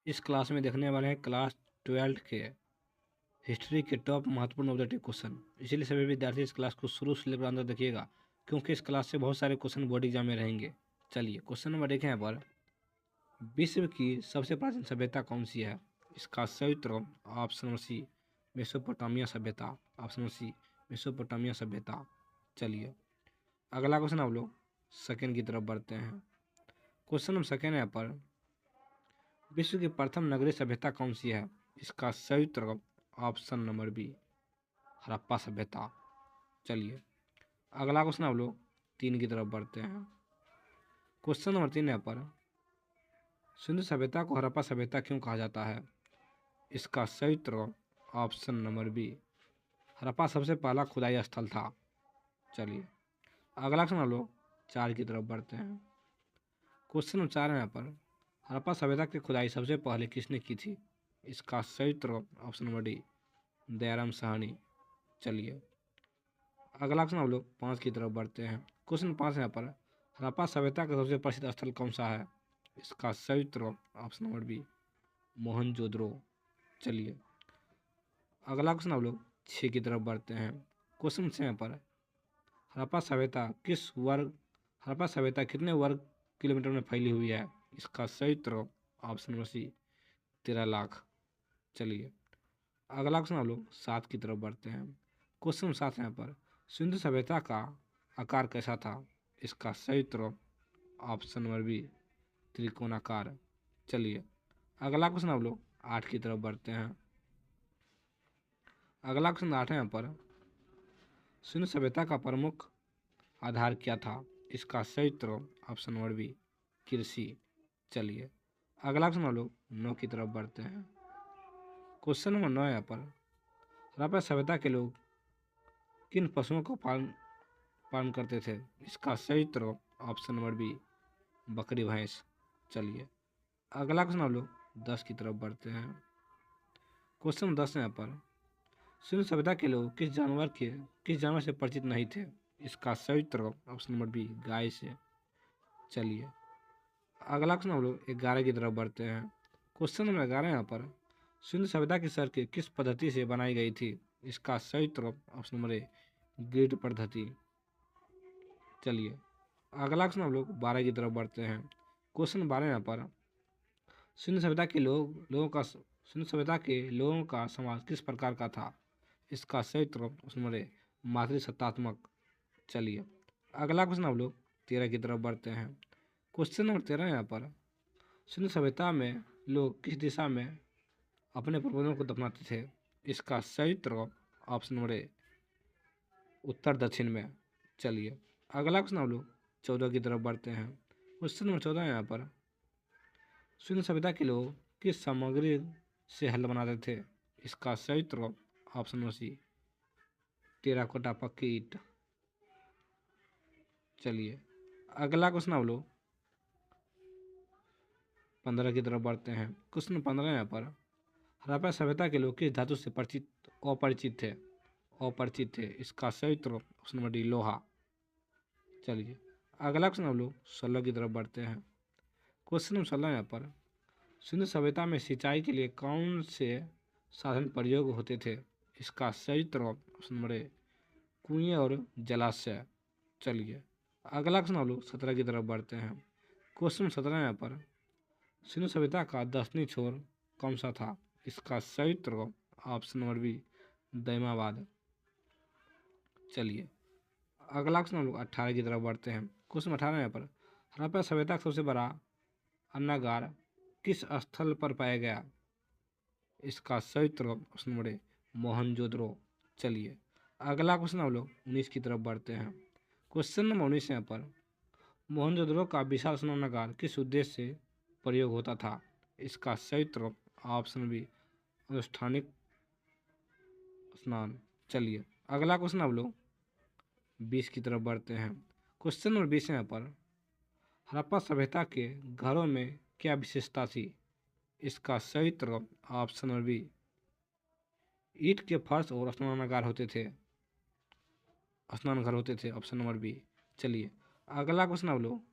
इस क्लास में देखने वाले हैं क्लास 12 के हिस्ट्री के टॉप महत्वपूर्ण ऑब्जेक्टिव क्वेश्चन। इसलिए सभी विद्यार्थी इस क्लास को शुरू से लेकर अंदर देखिएगा, क्योंकि इस क्लास से बहुत सारे क्वेश्चन बोर्ड एग्जाम में रहेंगे। चलिए क्वेश्चन नंबर देखें यहाँ पर, विश्व की सबसे प्राचीन सभ्यता कौन सी है? इसका सही उत्तर ऑप्शन नंबर सी, मेसोपोटामिया सभ्यता। ऑप्शन नंबर सी, मेसोपोटामिया सभ्यता। चलिए अगला क्वेश्चन आप लोग सेकेंड की तरफ बढ़ते हैं। क्वेश्चन नंबर सेकेंड है यहाँ पर, विश्व की प्रथम नगरीय सभ्यता कौन सी है? इसका सही उत्तर ऑप्शन नंबर बी, हड़प्पा सभ्यता। चलिए अगला क्वेश्चन आप लोग तीन की तरफ बढ़ते हैं। क्वेश्चन नंबर तीन यहाँ पर, सिंधु सभ्यता को हड़प्पा सभ्यता क्यों कहा जाता है? इसका सही उत्तर ऑप्शन नंबर बी, हड़प्पा सबसे पहला खुदाई स्थल था। चलिए अगला क्वेश्चन आप लोग चार की तरफ बढ़ते हैं। क्वेश्चन नंबर चार है यहाँ पर, हड़प्पा सभ्यता की खुदाई सबसे पहले किसने की थी? इसका सही उत्तर option number D, Dayaram Sahni. चलिए अगला क्वेश्चन हम लोग पाँच की तरफ बढ़ते हैं। क्वेश्चन पाँच यहाँ पर, हड़प्पा सभ्यता का सबसे प्रसिद्ध स्थल कौन सा है? इसका सही उत्तर ऑप्शन नंबर बी, मोहनजोदड़ो। चलिए अगला क्वेश्चन हम लोग छः की तरफ बढ़ते हैं। क्वेश्चन छः यहाँ पर, हड़प्पा सभ्यता कितने वर्ग किलोमीटर में फैली हुई है? इसका सही उत्तर ऑप्शन नंबर सी, 13 लाख। चलिए अगला क्वेश्चन हम लोग सात की तरफ बढ़ते हैं। क्वेश्चन सात यहाँ पर, सिंधु सभ्यता का आकार कैसा था? इसका सही उत्तर ऑप्शन नंबर बी, त्रिकोणाकार। चलिए अगला क्वेश्चन हम लोग आठ की तरफ बढ़ते हैं। अगला क्वेश्चन आठ है यहाँ पर, सिंधु सभ्यता का प्रमुख आधार क्या था? इसका सही उत्तर ऑप्शन नंबर बी, कृषि। चलिए अगला क्वेश्चन हम लोग नौ की तरफ बढ़ते हैं। क्वेश्चन नंबर नौ यहाँ पर, हड़प्पा सभ्यता के लोग किन पशुओं को पालन करते थे? इसका सही उत्तर ऑप्शन नंबर बी, बकरी भैंस। चलिए अगला क्वेश्चन हम लोग 10 की तरफ बढ़ते हैं। क्वेश्चन 10 यहाँ पर, सिंधु सभ्यता के लोग किस जानवर से परिचित नहीं थे? इसका सही उत्तर ऑप्शन नंबर बी, गाय से। चलिए अगला क्वेश्चन हम लोग 11 की तरफ बढ़ते हैं। क्वेश्चन नंबर 11 यहाँ पर, सिंधु सभ्यता की सड़कें किस पद्धति से बनाई गई थी? इसका सही उत्तर ऑप्शन नंबर ए, ग्रिड पद्धति। चलिए अगला क्वेश्चन हम लोग 12 की तरफ बढ़ते हैं। क्वेश्चन 12 यहाँ पर, सिंधु सभ्यता के लोगों का समाज किस प्रकार का था? इसका सही उत्तर ऑप्शन नंबर ए, मातृसत्तात्मक। चलिए अगला क्वेश्चन हम लोग 13 की तरफ बढ़ते हैं। क्वेश्चन नंबर 13 यहाँ पर, सिंधु सभ्यता में लोग किस दिशा में अपने पूर्वजों को दफनाते थे? इसका सही उत्तर ऑप्शन नंबर ए, उत्तर दक्षिण में। चलिए अगला क्वेश्चन हम लोग 14 की तरफ बढ़ते हैं। क्वेश्चन नंबर 14 यहाँ पर, सिंधु सभ्यता के लोग किस सामग्री से हल बनाते थे? इसका सही उत्तर ऑप्शन नंबर सी, टेराकोटा पक्की ईंट। चलिए अगला क्वेश्चन हम लोग 15 की तरफ बढ़ते हैं। क्वेश्चन 15 यहाँ पर, हड़प्पा सभ्यता के लोग किस धातु से अपरिचित थे? इसका सही उत्तर ऑप्शन नंबर डी, लोहा। चलिए अगला क्वेश्चन हम लोग 16 की तरफ बढ़ते हैं। क्वेश्चन नंबर 16 यहाँ पर, सिंधु सभ्यता में सिंचाई के लिए कौन से साधन प्रयोग होते थे? इसका सही उत्तर ऑप्शन नंबर ए, कुएं और जलाशय। चलिए अगला क्वेश्चन हम लोग 17 की तरफ बढ़ते हैं। क्वेश्चन 17 यहाँ पर, सिंधु सभ्यता का दक्षिणी छोर कौन सा था? इसका सही उत्तर ऑप्शन नंबर बी, दैमाबाद। चलिए अगला क्वेश्चन हम लोग 18 की तरफ बढ़ते हैं। क्वेश्चन 18 यहाँ पर, हड़प्पा सभ्यता का सबसे बड़ा अन्नागार किस स्थल पर पाया गया? इसका सही उत्तर ऑप्शन नंबर ए, मोहनजोदड़ो। चलिए अगला क्वेश्चन हम लोग 19 की तरफ बढ़ते हैं। क्वेश्चन नंबर 19 यहाँ पर, मोहनजोदड़ो का विशाल स्नानागार किस उद्देश्य से प्रयोग होता था? इसका सही उत्तर ऑप्शन बी, अनुष्ठानिक स्नान। चलिए अगला क्वेश्चन हम लोग 20 की तरफ बढ़ते हैं। क्वेश्चन नंबर 20 यहाँ पर, हड़प्पा सभ्यता के घरों में क्या विशेषता थी? इसका सही उत्तर ऑप्शन नंबर बी, ईंट के फर्श और स्नानागार होते थे, स्नान घर होते थे। Option number B. चलिए अगला क्वेश्चन हम लोग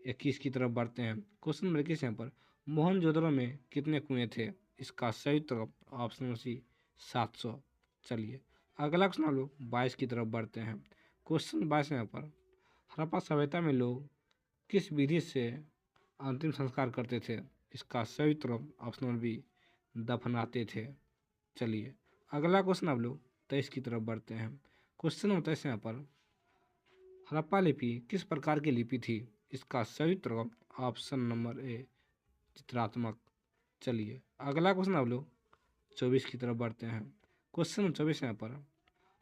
21 की तरफ बढ़ते हैं। क्वेश्चन नंबर 21 यहाँ पर मोहनजोदड़ो में कितने कुएं थे? इसका सही उत्तर ऑप्शन नंबर सी 700। चलिए अगला क्वेश्चन हम लोग 22 की तरफ बढ़ते हैं। क्वेश्चन 22 यहाँ पर हड़प्पा सभ्यता में लोग किस विधि से अंतिम संस्कार करते थे? इसका सही उत्तर ऑप्शन नंबर बी दफनाते थे। चलिए अगला क्वेश्चन हम लोग 23 की तरफ बढ़ते हैं। क्वेश्चन नंबर 23 यहाँ पर हड़प्पा लिपि किस प्रकार की लिपि थी? इसका सही उत्तर ऑप्शन नंबर ए चित्रात्मक। चलिए अगला क्वेश्चन हम लोग 24 की तरफ बढ़ते हैं। क्वेश्चन नंबर 24 यहाँ पर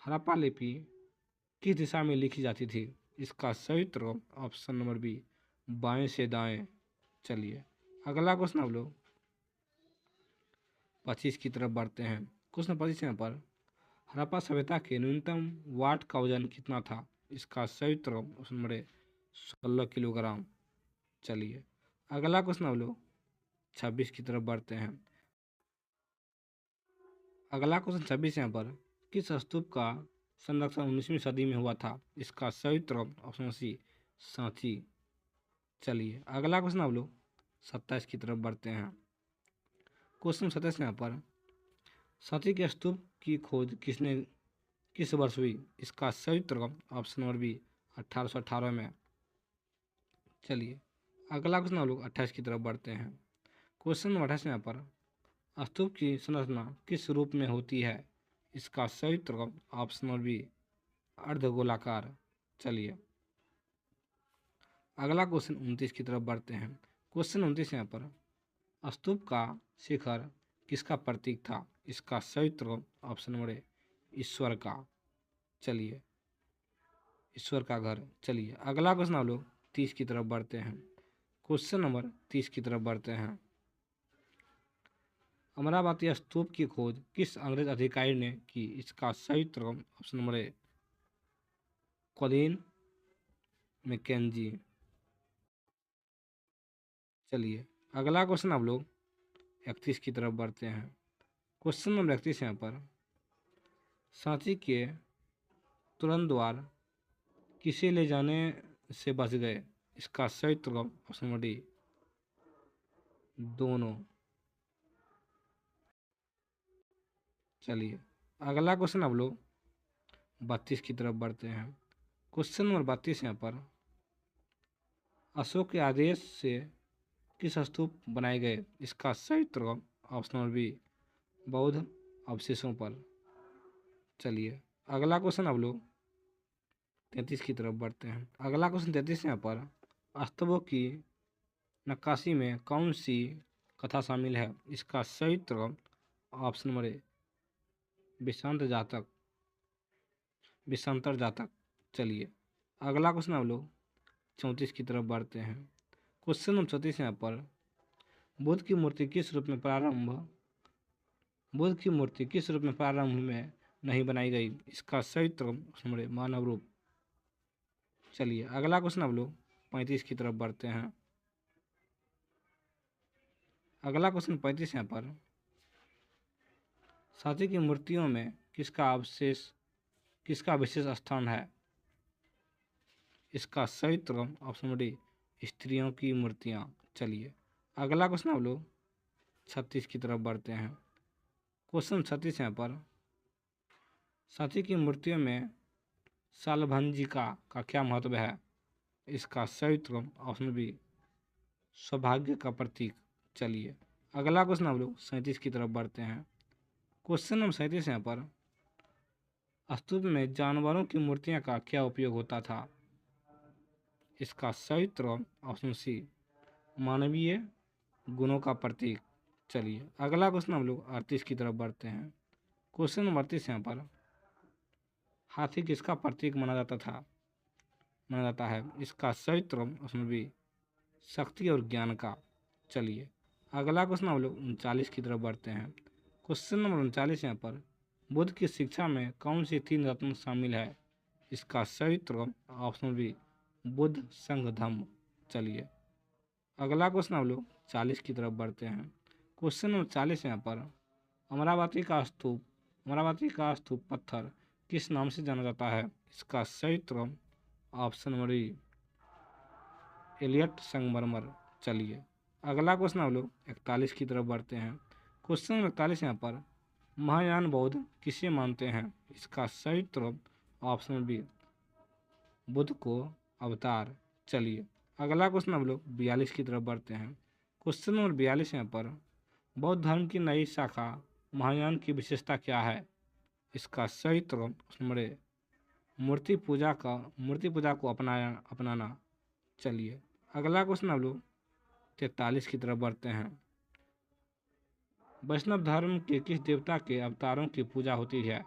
हड़प्पा लिपि किस दिशा में लिखी जाती थी? इसका सही उत्तर ऑप्शन नंबर बी बाएं से दाएं। चलिए अगला क्वेश्चन हम लोग 25 की तरफ बढ़ते हैं। क्वेश्चन 25 यहाँ पर हड़प्पा सभ्यता के न्यूनतम वाट का वजन कितना था? इसका सही उत्तर ऑप्शन नंबर ए 16 किलोग्राम। चलिए अगला क्वेश्चन हम लोग 26 की तरफ बढ़ते हैं। अगला क्वेश्चन 26 यहाँ पर किस स्तूप का संरक्षण 19वीं सदी में हुआ था? इसका सही उत्तर ऑप्शन सी सांची। चलिए अगला क्वेश्चन हम लोग 27 की तरफ बढ़ते हैं। क्वेश्चन 27 यहाँ पर सांची के स्तूप की खोज किस वर्ष हुई? इसका सही उत्तर ऑप्शन नंबर बी 1818 में। चलिए अगला क्वेश्चन हम लोग 28 की तरफ बढ़ते हैं। क्वेश्चन नंबर 28 यहाँ पर स्तूप की संरचना किस रूप में होती है? इसका सही उत्तर ऑप्शन नंबर बी अर्धगोलाकार। चलिए अगला क्वेश्चन 29 की तरफ बढ़ते हैं। क्वेश्चन 29 यहाँ पर स्तूप का शिखर किसका प्रतीक था? इसका सही उत्तर ऑप्शन नंबर ए ईश्वर का। चलिए ईश्वर का घर। चलिए अगला क्वेश्चन हम लोग 30 की तरफ बढ़ते हैं। क्वेश्चन नंबर 30 की तरफ बढ़ते हैं। अमरावती स्तूप की खोज किस अंग्रेज अधिकारी ने की? इसका सही उत्तर option number A Colin Mackenzie. चलिए अगला क्वेश्चन हम लोग 31 की तरफ बढ़ते हैं। क्वेश्चन नंबर 31 यहाँ पर सांची के तुरंत द्वार किसे ले जाने से बच गए? इसका सही उत्तर ऑप्शन नंबर डी दोनों। चलिए अगला क्वेश्चन हम लोग 32 की तरफ बढ़ते हैं। क्वेश्चन नंबर 32 यहाँ पर अशोक के आदेश से किस स्तूप बनाए गए? इसका सही उत्तर ऑप्शन नंबर बी बौद्ध अवशेषों पर। चलिए अगला क्वेश्चन हम लोग 33 की तरफ बढ़ते हैं। अगला क्वेश्चन 33 यहाँ पर स्तूपों की नक्काशी में कौन सी कथा शामिल है? इसका सही उत्तर ऑप्शन नंबर ए विषांतर जातक। चलिए अगला क्वेश्चन हम लोग 34 की तरफ बढ़ते हैं। क्वेश्चन नंबर 34 यहाँ पर बुद्ध की मूर्ति किस रूप में प्रारंभ में नहीं बनाई गई? इसका सही उत्तर ऑप्शन नंबर ए मानव रूप। चलिए अगला क्वेश्चन हम लोग 35 की तरफ बढ़ते हैं। अगला क्वेश्चन 35 यहाँ पर सांची की मूर्तियों में किसका विशेष स्थान है? इसका सही उत्तर ऑप्शन नंबर डी स्त्रियों की मूर्तियाँ। चलिए अगला क्वेश्चन हम लोग 36 की तरफ बढ़ते हैं। क्वेश्चन 36 यहाँ पर सांची की मूर्तियों में शालभंजिका का क्या महत्व है? इसका सही उत्तर ऑप्शन बी सौभाग्य का प्रतीक। चलिए अगला क्वेश्चन हम लोग 37 की तरफ बढ़ते हैं। क्वेश्चन नंबर 37 यहाँ पर स्तूप में जानवरों की मूर्तियाँ का क्या उपयोग होता था? इसका सही उत्तर ऑप्शन सी मानवीय गुणों का प्रतीक। चलिए अगला क्वेश्चन हम लोग 38 की तरफ बढ़ते हैं। क्वेश्चन नंबर 38 यहाँ पर हाथी किसका प्रतीक माना जाता है? इसका सही उत्तर ऑप्शन बी शक्ति और ज्ञान का। चलिए अगला क्वेश्चन हम लोग 39 की तरफ बढ़ते हैं। क्वेश्चन नंबर 39 यहाँ पर बुद्ध की शिक्षा में कौन सी 3 रत्न शामिल है? इसका सही उत्तर ऑप्शन बी बुद्ध संघ धम्म। चलिए अगला क्वेश्चन हम लोग 40 की तरफ बढ़ते हैं। क्वेश्चन नंबर 40 यहाँ पर अमरावती का स्तूप पत्थर किस नाम से जाना जाता है? इसका सही उत्तर ऑप्शन नंबर बी एलियट संगमरमर। चलिए अगला क्वेश्चन हम लोग 41 की तरफ बढ़ते हैं। क्वेश्चन नंबर 41 यहाँ पर, महायान बौद्ध किसे मानते हैं? इसका सही उत्तर ऑप्शन बी, बुद्ध को अवतार। चलिए अगला क्वेश्चन हम लोग 42 की तरफ बढ़ते हैं। क्वेश्चन नंबर 42 यहाँ पर, बौद्ध धर्म की नई शाखा महायान की विशेषता क्या है? इसका सही उत्तर ऑप्शन नंबर ए, मूर्ति पूजा को अपनाना। चलिए अगला क्वेश्चन हम लोग 43 की तरफ बढ़ते हैं। वैष्णव धर्म के किस देवता के अवतारों की पूजा होती है?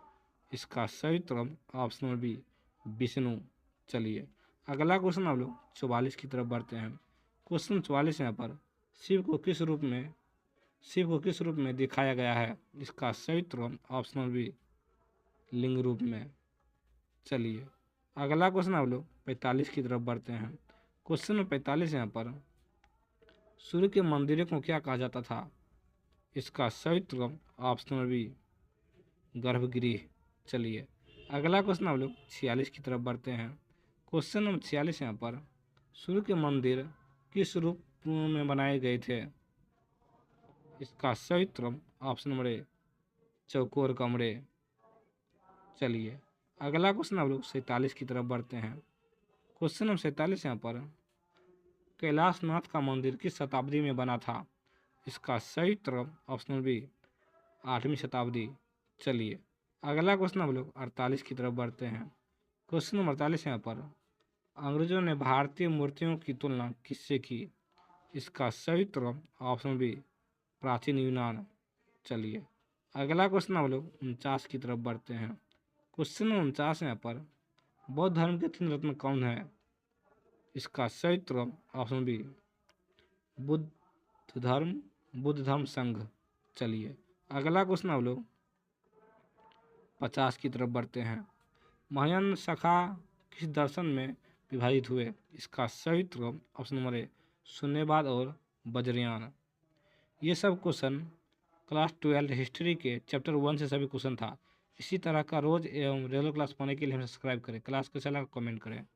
इसका सही उत्तर ऑप्शन नंबर बी, विष्णु। चलिए अगला क्वेश्चन हम लोग 44 की तरफ बढ़ते हैं। क्वेश्चन 44 यहाँ पर, शिव को किस रूप में दिखाया गया है? इसका सही उत्तर ऑप्शन नंबर बी, लिंग रूप में। चलिए अगला क्वेश्चन हम लोग 45 की तरफ बढ़ते हैं। क्वेश्चन नंबर 45 यहाँ पर, सूर्य के मंदिरों को क्या कहा जाता था? इसका सही उत्तर ऑप्शन नंबर बी, गर्भगृह। चलिए अगला क्वेश्चन हम लोग 46 की तरफ बढ़ते हैं। क्वेश्चन नंबर 46 यहाँ पर, सूर्य के मंदिर किस रूप में बनाए गए थे? इसका सही उत्तर ऑप्शन नंबर ए, चौकोर कमरे। चलिए अगला क्वेश्चन हम लोग 47 की तरफ बढ़ते हैं। क्वेश्चन नंबर 47 यहाँ पर, कैलाशनाथ का मंदिर किस शताब्दी में बना था? इसका सही उत्तर ऑप्शन नंबर बी, 8वीं शताब्दी। चलिए अगला क्वेश्चन हम लोग 48 की तरफ बढ़ते हैं। क्वेश्चन नंबर 48 यहाँ पर, अंग्रेजों ने भारतीय मूर्तियों की तुलना किससे की? इसका सही उत्तर ऑप्शन बी, प्राचीन यूनान। चलिए अगला क्वेश्चन हम लोग 49 की तरफ बढ़ते हैं। क्वेश्चन नंबर 49 यहाँ पर, बौद्ध धर्म के 3 रत्न कौन है? इसका सही उत्तर ऑप्शन बी, बुद्ध धर्म संघ। चलिए अगला क्वेश्चन हम लोग 50 की तरफ बढ़ते हैं। महायान शाखा किस दर्शन में विभाजित हुए? इसका सही उत्तर ऑप्शन नंबर ए, शून्यवाद और वज्रयान। ये सब क्वेश्चन क्लास 12 हिस्ट्री के चैप्टर 1 से सभी क्वेश्चन था। इसी तरह का रोज एवं रेगुलर क्लास पाने के लिए हमें सब्सक्राइब करें। क्लास कैसा लगा कमेंट करें।